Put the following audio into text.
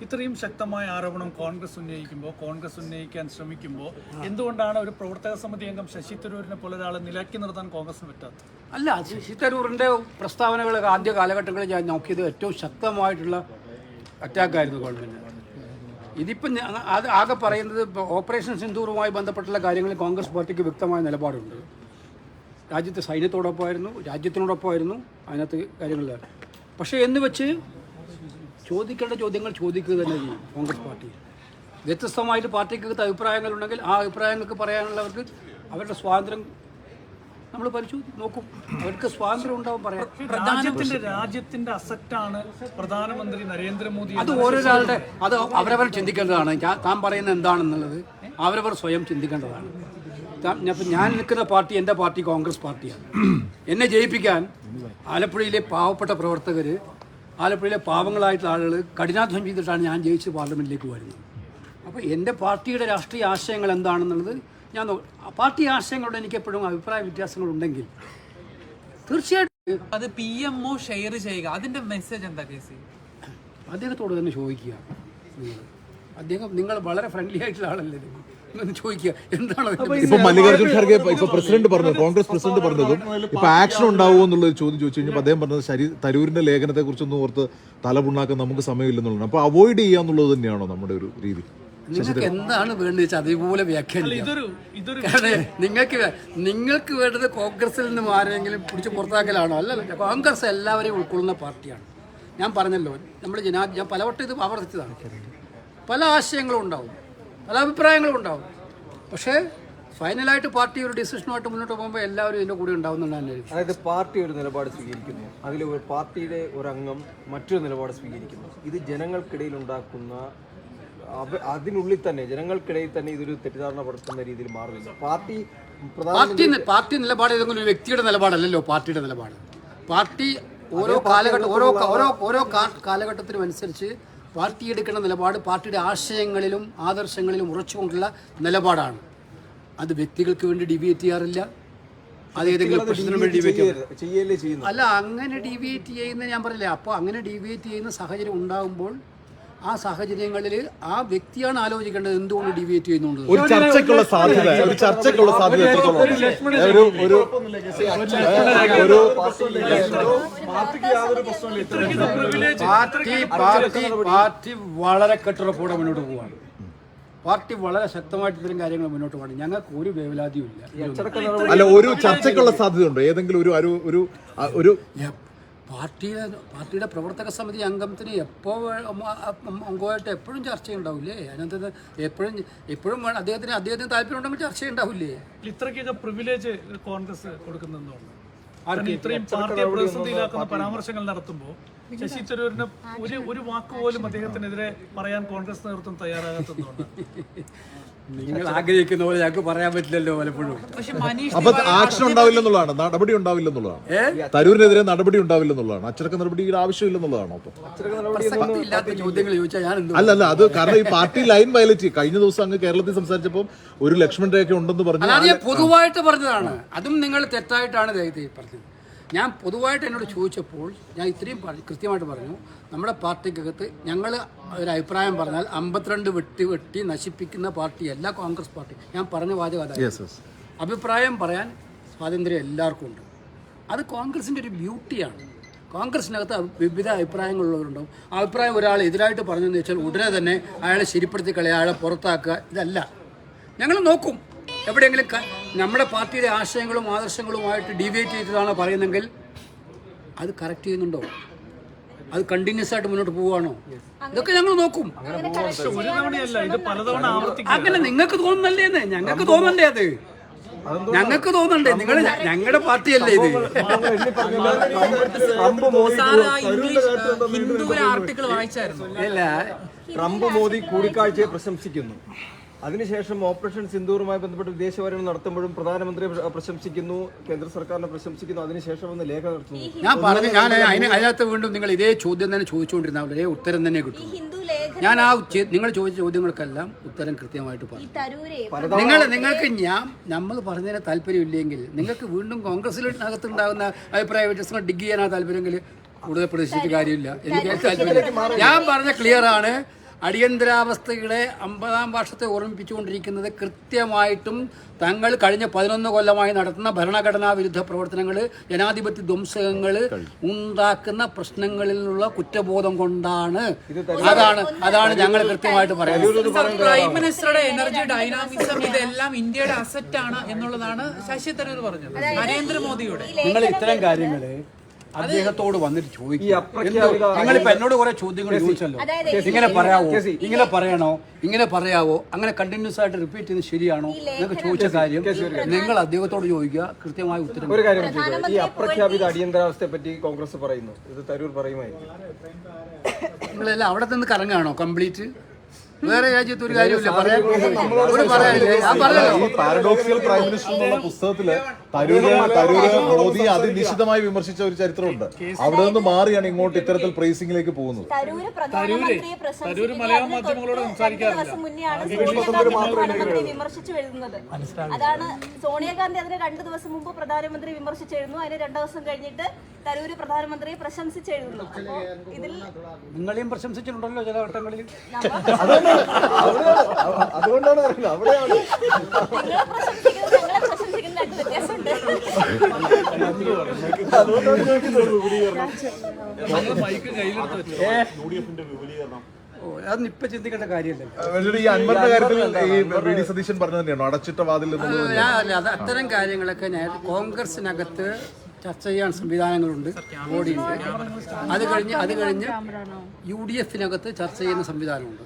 ഇത്രയും ശക്തമായ ആരോപണം കോൺഗ്രസ് ഉന്നയിക്കാൻ ശ്രമിക്കുമ്പോൾ എന്തുകൊണ്ടാണ് ഒരു പ്രവർത്തക സമിതി അംഗം ശശി തരൂരിനെ പോലെ ഒരാളെ നിലയ്ക്ക് നിർത്താൻ കോൺഗ്രസിന് പറ്റാത്തത്? അല്ല, ശശി തരൂരിൻ്റെ പ്രസ്താവനകൾ ആദ്യ കാലഘട്ടങ്ങളിൽ ഞാൻ നോക്കിയത് ഏറ്റവും ശക്തമായിട്ടുള്ള അറ്റാക്കായിരുന്നു ഗവൺമെൻറ്. ഇതിപ്പം അത് ആകെ പറയുന്നത് ഓപ്പറേഷൻ സിന്ദൂറുമായി ബന്ധപ്പെട്ടുള്ള കാര്യങ്ങളിൽ കോൺഗ്രസ് പാർട്ടിക്ക് വ്യക്തമായ നിലപാടുണ്ട്. രാജ്യത്തെ സൈന്യത്തോടൊപ്പമായിരുന്നു, രാജ്യത്തിനോടൊപ്പമായിരുന്നു അതിനകത്ത് കാര്യങ്ങളിലാണ്. പക്ഷേ എന്ന് വെച്ച് ചോദിക്കേണ്ട ചോദ്യങ്ങൾ ചോദിക്കുക തന്നെ ചെയ്യും കോൺഗ്രസ് പാർട്ടി. വ്യത്യസ്തമായിട്ട് പാർട്ടിക്കകത്ത് അഭിപ്രായങ്ങളുണ്ടെങ്കിൽ ആ അഭിപ്രായങ്ങൾക്ക് പറയാനുള്ളവർക്ക് അവരുടെ സ്വാതന്ത്ര്യം നമ്മൾ നോക്കും. അവർക്ക് സ്വാതന്ത്ര്യം ഉണ്ടാവും പറയാം. രാജ്യത്തിന്റെ അസറ്റാണ് പ്രധാനമന്ത്രി നരേന്ദ്രമോദി. അത് ഓരോരാളുടെ അത് അവരവർ ചിന്തിക്കേണ്ടതാണ്. താൻ പറയുന്നത് എന്താണെന്നുള്ളത് അവരവർ സ്വയം ചിന്തിക്കേണ്ടതാണ്. ഞാൻ നിൽക്കുന്ന പാർട്ടി എൻ്റെ പാർട്ടി കോൺഗ്രസ് പാർട്ടിയാണ്. എന്നെ ജയിപ്പിക്കാൻ ആലപ്പുഴയിലെ പാവപ്പെട്ട പ്രവർത്തകർ, ആലപ്പുഴയിലെ പാവങ്ങളായിട്ടുള്ള ആളുകൾ കഠിനാധ്വാനം ചെയ്തിട്ടാണ് ഞാൻ ജയിച്ച് പാർലമെൻറ്റിലേക്ക് വരുന്നത്. അപ്പോൾ എൻ്റെ പാർട്ടിയുടെ രാഷ്ട്രീയ ആശയങ്ങൾ എന്താണെന്നുള്ളത് ഞാൻ പാർട്ടി ആശയങ്ങളോട് എനിക്ക് എപ്പോഴും അഭിപ്രായ വ്യത്യാസങ്ങളുണ്ടെങ്കിൽ തീർച്ചയായിട്ടും അത് PMO ഷെയർ ചെയ്യുക. അതിന്റെ മെസ്സേജ് എന്താ കേസി? അദ്ദേഹത്തോട് തന്നെ ചോദിക്കുക. നിങ്ങൾ വളരെ ഫ്രണ്ട്ലി ആയിട്ടുള്ള ആളല്ലേ, ചോദിക്കുക എന്താണ്. ഇപ്പൊ മല്ലികാർജ്ജുൻ ഖർഗെ ഇപ്പൊ പ്രസിഡന്റ് പറഞ്ഞത്, കോൺഗ്രസ് പ്രസിഡന്റ് പറഞ്ഞതും ഇപ്പൊ ആക്ഷൻ ഉണ്ടാവുമോ എന്നുള്ളത് ചോദ്യം ചോദിച്ചു കഴിഞ്ഞപ്പോൾ അദ്ദേഹം പറഞ്ഞത് തരൂരിന്റെ ലേഖനത്തെ കുറിച്ചൊന്നും ഓർത്ത് തലപുണ്ണാക്കാൻ നമുക്ക് സമയമില്ലെന്നുള്ളത്. അപ്പൊ അവോയ്ഡ് ചെയ്യാന്നുള്ളത് തന്നെയാണോ നമ്മുടെ ഒരു രീതി? നിങ്ങൾക്ക് എന്താണ് വേണ്ടത് വെച്ചാൽ അതേപോലെ വ്യാഖ്യാനിക്കാം. നിങ്ങൾക്ക് വേണ്ടത് കോൺഗ്രസിൽ നിന്നും ആരെങ്കിലും പിടിച്ച് പുറത്താക്കലാണോ? അല്ലല്ല, കോൺഗ്രസ് എല്ലാവരെയും ഉൾക്കൊള്ളുന്ന പാർട്ടിയാണ്. ഞാൻ പറഞ്ഞല്ലോ, ഞാൻ പലവട്ടം ഇത് ആവർത്തിച്ചതാണ്. പല ആശയങ്ങളും ഉണ്ടാവും, പല അഭിപ്രായങ്ങളും ഉണ്ടാവും. പക്ഷേ ഫൈനലായിട്ട് പാർട്ടി ഒരു ഡിസിഷനുമായിട്ട് മുന്നോട്ട് പോകുമ്പോൾ എല്ലാവരും ഇതിൻ്റെ കൂടെ ഉണ്ടാവുന്നുണ്ടാണ്. അതായത് പാർട്ടി ഒരു നിലപാട് സ്വീകരിക്കുന്നു, അതിൽ ഒരു പാർട്ടിയുടെ ഒരു അംഗം മറ്റൊരു നിലപാട് സ്വീകരിക്കുന്നു. ഇത് ജനങ്ങൾക്കിടയിൽ ഉണ്ടാക്കുന്ന അതിനുള്ളിൽ തന്നെ ജനങ്ങൾക്കിടയിൽ തന്നെ ഇതൊരു തെറ്റിദ്ധാരണ പടുത്തുന്ന രീതിയിൽ മാറുന്നില്ല. പാർട്ടി നിലപാട് ഏതെങ്കിലും ഒരു വ്യക്തിയുടെ നിലപാടല്ലല്ലോ പാർട്ടിയുടെ നിലപാട്. പാർട്ടി ഓരോ കാലഘട്ടത്തിനും അനുസരിച്ച് പാർട്ടി എടുക്കുന്ന നിലപാട് പാർട്ടിയുടെ ആശയങ്ങളിലും ആദർശങ്ങളിലും ഉറച്ചുകൊണ്ടുള്ള നിലപാടാണ്. അത് വ്യക്തികൾക്ക് വേണ്ടി ഡിബേറ്റ് ചെയ്യാറില്ല, അത് ഏതെങ്കിലും പ്രശ്നത്തിന് വേണ്ടി ഡിബേറ്റ് ചെയ്യും. അല്ല, അങ്ങനെ ഡിബേറ്റ് ചെയ്യുന്ന ഞാൻ പറയില്ല. അപ്പോൾ അങ്ങനെ ഡിബേറ്റ് ചെയ്യുന്ന സാഹചര്യം ഉണ്ടാകുമ്പോൾ ആ സാഹചര്യങ്ങളിൽ ആ വ്യക്തിയാണ് ആലോചിക്കേണ്ടത് എന്തുകൊണ്ട് ഡിബേറ്റ് ചെയ്യുന്നുണ്ട്. ഒരു ചർച്ചയ്ക്കുള്ള സാധ്യത പാർട്ടി വളരെ കെട്ടുറപ്പോടെ മുന്നോട്ട് പോവാണ്. പാർട്ടി വളരെ ശക്തമായിട്ട് ഇത്തരം കാര്യങ്ങൾ മുന്നോട്ട് പോകണം. ഞങ്ങൾക്ക് ഒരു വേവലാതിയും ഇല്ല. അല്ല, ഒരു ചർച്ചയ്ക്കുള്ള സാധ്യത ഉണ്ടോ? ഏതെങ്കിലും ഒരു പാർട്ടിയുടെ പ്രവർത്തക സമിതി അംഗത്തിന് അംഗമായിട്ട് എപ്പോഴും ചർച്ചയുണ്ടാവില്ലേ? അതിനകത്ത് എപ്പോഴും അദ്ദേഹത്തിന് താല്പര്യം ഉണ്ടെങ്കിൽ ചർച്ചയുണ്ടാവില്ലേ? ഇത്രയ്ക്കൊക്കെ പ്രിവിലേജ് കോൺഗ്രസ് കൊടുക്കുന്നുണ്ടോ? ഇത്രയും പാർട്ടിയെ പ്രതിസന്ധിയിലാക്കുന്ന പരാമർശങ്ങൾ നടത്തുമ്പോൾ ശശി തരൂരിന് ഒരു വാക്ക് പോലും അദ്ദേഹത്തിനെതിരെ പറയാൻ കോൺഗ്രസ് നേതൃത്വം തയ്യാറാകാത്തതുകൊണ്ട് നിങ്ങൾ ആഗ്രഹിക്കുന്ന പോലെ ഞങ്ങൾക്ക് പറയാൻ പറ്റില്ലല്ലോ പലപ്പോഴും. അപ്പൊ ആക്ഷൻ ഉണ്ടാവില്ലെന്നുള്ളതാണ്, നടപടി ഉണ്ടാവില്ലെന്നുള്ളതാണ്. തരൂരിനെതിരെ നടപടി ഉണ്ടാവില്ലെന്നുള്ളതാണ്, അച്ചടക്ക നടപടിയുടെ ആവശ്യമില്ലെന്നുള്ളതാണോ? ഇല്ലാത്ത ചോദ്യങ്ങൾ ചോദിച്ചാൽ ഞാൻ അല്ലല്ല, അത് കാരണം ഈ പാർട്ടി ലൈൻ വയലേറ്റ് കഴിഞ്ഞ ദിവസം അങ്ങ് കേരളത്തിൽ സംസാരിച്ചപ്പോൾ ഒരു ലക്ഷ്മൺ രേഖ ഉണ്ടെന്ന് പറഞ്ഞു. അത് ഞാൻ പൊതുവായിട്ട് പറഞ്ഞതാണ്. അതും നിങ്ങൾ തെറ്റായിട്ടാണ് പറഞ്ഞത്. ഞാൻ പൊതുവായിട്ട് എന്നോട് ചോദിച്ചപ്പോൾ ഞാൻ ഇത്രയും കൃത്യമായിട്ട് പറഞ്ഞു. നമ്മുടെ പാർട്ടിക്കകത്ത് ഞങ്ങൾ ഒരു അഭിപ്രായം പറഞ്ഞാൽ 52 വെട്ടി നശിപ്പിക്കുന്ന പാർട്ടിയല്ല കോൺഗ്രസ് പാർട്ടി. ഞാൻ പറഞ്ഞ വാചകം അതായത് അഭിപ്രായം പറയാൻ സ്വാതന്ത്ര്യം എല്ലാവർക്കും ഉണ്ട്. അത് കോൺഗ്രസിൻ്റെ ഒരു ബ്യൂട്ടിയാണ്. കോൺഗ്രസിനകത്ത് വിവിധ അഭിപ്രായങ്ങളുള്ളവരുണ്ടാവും. ആ അഭിപ്രായം ഒരാൾ എതിരായിട്ട് പറഞ്ഞതെന്ന് വെച്ചാൽ ഉടനെ തന്നെ അയാളെ ശരിപ്പെടുത്തി കളയുക, അയാളെ പുറത്താക്കുക, ഇതല്ല. ഞങ്ങൾ നോക്കും. എവിടെയെങ്കിലും നമ്മുടെ പാർട്ടിയുടെ ആശയങ്ങളും ആദർശങ്ങളുമായിട്ട് ഡിബേറ്റ് ചെയ്തതാണോ പറയുന്നെങ്കിൽ അത് കറക്റ്റ് ചെയ്യുന്നുണ്ടോ, അത് കണ്ടിന്യൂസ് ആയിട്ട് മുന്നോട്ട് പോവുകയാണോ, ഇതൊക്കെ ഞങ്ങൾ നോക്കും. അങ്ങനെ നിങ്ങൾക്ക് തോന്നുന്നല്ലേ? ഞങ്ങൾക്ക് തോന്നണ്ടേ? അത് ഞങ്ങൾക്ക് തോന്നണ്ടേ? നിങ്ങൾ ഞങ്ങളുടെ പാർട്ടിയല്ലേ ഇത്? ആർട്ടിക്കിൾ വായിച്ചായിരുന്നു. അല്ല, ട്രംപ് മോദി കൂടിക്കാഴ്ചയെ പ്രശംസിക്കുന്നു. അതിനുശേഷം ഓപ്പറേഷൻ സിന്ദൂറുമായി ബന്ധപ്പെട്ട് വിദേശപര്യടനം നടത്തുമ്പോഴും പ്രധാനമന്ത്രിയെ പ്രശംസിക്കുന്നു, കേന്ദ്ര സർക്കാരിനെ പ്രശംസിക്കുന്നു. അതിനുശേഷം ഒന്ന് ലേഖ നടത്തുന്നു. ഞാൻ അതിനകത്ത് വീണ്ടും നിങ്ങൾ ഇതേ ചോദ്യം തന്നെ ചോദിച്ചുകൊണ്ടിരുന്ന ഒരേ ഉത്തരം തന്നെ കിട്ടും. ഞാൻ നിങ്ങൾ ചോദിച്ച ചോദ്യങ്ങൾക്കെല്ലാം ഉത്തരം കൃത്യമായിട്ട് പറഞ്ഞു. നിങ്ങൾക്ക് നമ്മൾ പറഞ്ഞതിന് താല്പര്യമില്ലെങ്കിൽ നിങ്ങൾക്ക് വീണ്ടും കോൺഗ്രസിനകത്തുണ്ടാകുന്ന അഭിപ്രായ വ്യത്യാസങ്ങൾ ഡിഗ് ചെയ്യാനാ താല്പര്യമെങ്കിൽ കൂടുതൽ പ്രതീക്ഷിച്ചിട്ട് കാര്യമില്ല. എനിക്ക് താല്പര്യം. ഞാൻ പറഞ്ഞ ക്ലിയർ ആണ്. അടിയന്തരാവസ്ഥയുടെ 50-ാം വർഷത്തെ ഓർമ്മിപ്പിച്ചുകൊണ്ടിരിക്കുന്നത് കൃത്യമായിട്ടും തങ്ങൾ കഴിഞ്ഞ 11 കൊല്ലമായി നടത്തുന്ന ഭരണഘടനാ വിരുദ്ധ പ്രവർത്തനങ്ങൾ, ജനാധിപത്യ ധ്വംസകങ്ങൾ ഉണ്ടാക്കുന്ന പ്രശ്നങ്ങളിൽ നിന്നുള്ള കുറ്റബോധം കൊണ്ടാണ്. അതാണ് ഞങ്ങൾ കൃത്യമായിട്ട് പറയുന്നത്. പ്രൈം മിനിസ്റ്ററുടെ എനർജി, ഡൈനാമിസം ഇതെല്ലാം ഇന്ത്യയുടെ അസറ്റ് ആണ് എന്നുള്ളതാണ് ശശി തരൂർ പറഞ്ഞത്. നരേന്ദ്രമോദിയുടെ നിങ്ങൾ ഇത്തരം കാര്യങ്ങൾ അദ്ദേഹത്തോട് വന്നിട്ട് ചോദിക്കും. നിങ്ങളിപ്പോ എന്നോട് കുറെ ചോദ്യങ്ങൾ ചോദിച്ചല്ലോ. ഇങ്ങനെ പറയാവോ, ഇങ്ങനെ പറയണോ, ഇങ്ങനെ പറയാവോ, അങ്ങനെ കണ്ടിന്യൂസ് ആയിട്ട് റിപ്പീറ്റ് ചെയ്യുന്നത് ശരിയാണോ എന്നൊക്കെ ചോദിച്ച കാര്യം നിങ്ങൾ അദ്ദേഹത്തോട് ചോദിക്കുക, കൃത്യമായ ഉത്തരം. ഒരു കാര്യം ഈ അപ്രഖ്യാപിത അടിയന്തരാവസ്ഥയെ പറ്റി കോൺഗ്രസ് പറയുന്നു, ഇത് തരൂർ പറയുമായിരിക്കും. നിങ്ങളെല്ലാം അവിടെ നിന്ന് കറങ്ങാണോ കംപ്ലീറ്റ്? വേറെ രാജ്യത്ത് ഒരു കാര്യമില്ല പറയാനില്ലേ? ഞാൻ പറഞ്ഞല്ലോ, ഈ പാരഡോക്സിയൽ പ്രൈം മിനിസ്റ്റർ എന്നുള്ള പുസ്തകത്തില് തരൂര് മോദിയെ അതിനിശ്ചിതമായി വിമർശിച്ച ഒരു ചരിത്രമുണ്ട്. അവിടെ നിന്ന് മാറിയാണ് ഇങ്ങോട്ട് ഇത്തരത്തിൽ പ്രൈസിംഗിലേക്ക് പോകുന്നത്. തരൂര് മലയാള മാധ്യമങ്ങളോട് സംസാരിക്കാറില്ല. വിമർശിച്ചു എഴുതുന്നത് അതാണ്. സോണിയാഗാന്ധി അതിന് 2 ദിവസം മുമ്പ് പ്രധാനമന്ത്രി വിമർശിച്ചെഴുതുന്നു. അതിന് 2 ദിവസം കഴിഞ്ഞിട്ട് തരൂര് പ്രധാനമന്ത്രിയെ പ്രശംസിച്ചെഴുതുന്നു. അപ്പോ ഇതിൽ നിങ്ങളെയും പ്രശംസിച്ചിട്ടുണ്ടല്ലോ ചില ഘട്ടങ്ങളിൽ. അതുകൊണ്ടാണ് അവിടെയാണ് നിങ്ങളെ പ്രശംസിക്കുന്നത് ഞങ്ങളെ പ്രശംസിക്കുന്ന 2 വ്യത്യാസമുണ്ട്. മൈക്ക് കയ്യിലെടുത്ത് വെച്ചു. അതൊന്നും ഇപ്പൊ ചിന്തിക്കേണ്ട കാര്യമല്ലേ. ഈ അൻവറിന്റെ കാര്യത്തിൽ ഈ വി ഡി സതീശൻ പറഞ്ഞു തന്നെയാണോ അടച്ചിട്ട വാതിൽ എന്നുള്ളത്? അത് അത്തരം കാര്യങ്ങളൊക്കെ കോൺഗ്രസിനകത്ത് ചർച്ച ചെയ്യാൻ സംവിധാനങ്ങളുണ്ട്, ബോഡിയുണ്ട്. അത് കഴിഞ്ഞ് UDF-നകത്ത് ചർച്ച ചെയ്യുന്ന സംവിധാനമുണ്ട്.